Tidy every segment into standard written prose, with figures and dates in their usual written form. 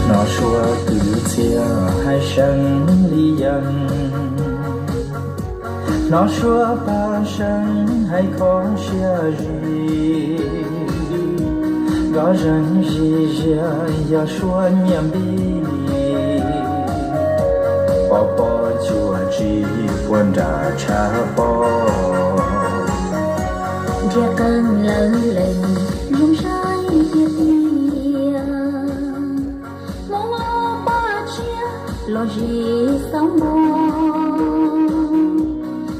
Nó xua cứ chia hai sân ly dân. Nó xua ba sân hay khó xia gì. Gõ răng gì giờ giờ xua nhầm đi. Bỏ bỏ chùa chỉ buồn đã trả bỏ. Gia cơn lớn lên rung rơi việc nhiều. Mong lo ba chia lo gì sống mơ.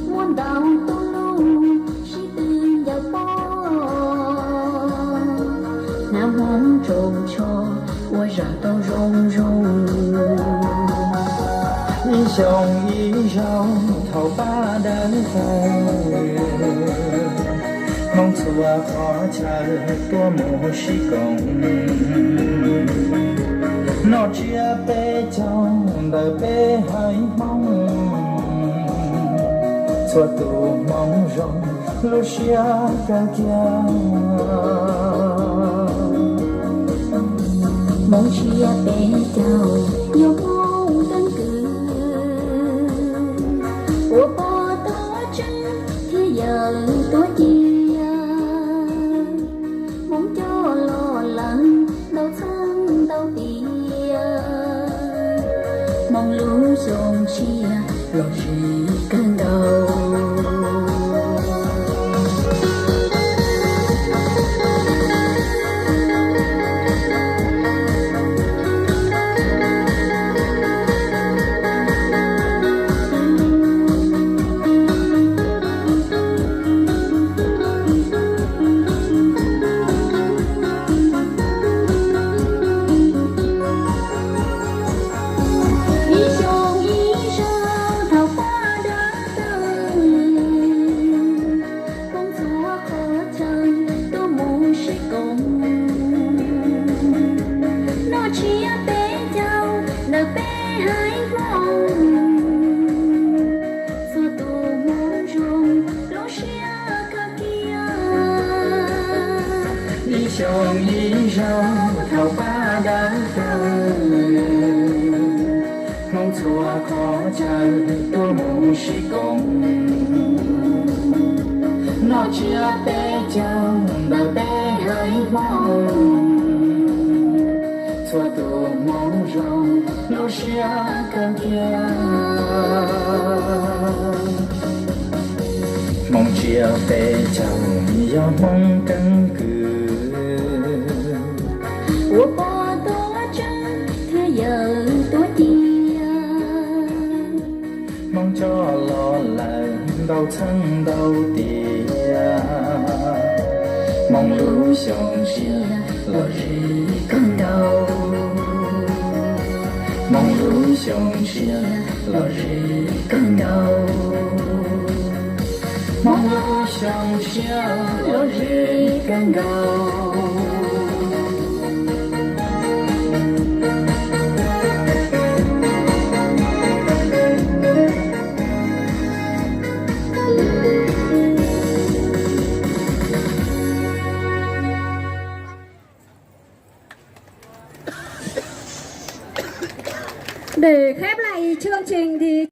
Muốn đau tu lu chỉ từng giờ bỏ. Nam hông trông cho ôi ra tao rong rong. Ý dòng thầu ba đơn thời. Mong xua khó chờ tua mù sĩ công. Nó chia bê trong đời bê hơi mong. Xua tù mong rong lúc xia cả kia. Mong chia bê chào yêu mong tân cử. Ủa bò tó chân thế giờ tối chia. Mong cho lo lắng đau thương đau tìa. Mong lũ dòng chia lo gì cơn đau. Ý dòng thầu ba đơn thời. Mong xua khó chờ tua mù sĩ công. Nó chia bê trong đời bê hơi mong. Xua tù mong rong lúc xia cơn kia. Mong chia bê trong do mong cân cử. Ủa bò tó chân thế giờ tối chia. Mong cho lo lắng đau thân đau tìa. Mong lũ dòng chia lo gì cơn đau. Mong lũ dòng chia lo gì cơn đau. Mong lũ dòng chia lo gì cơn đau. Để khép lại chương trình thì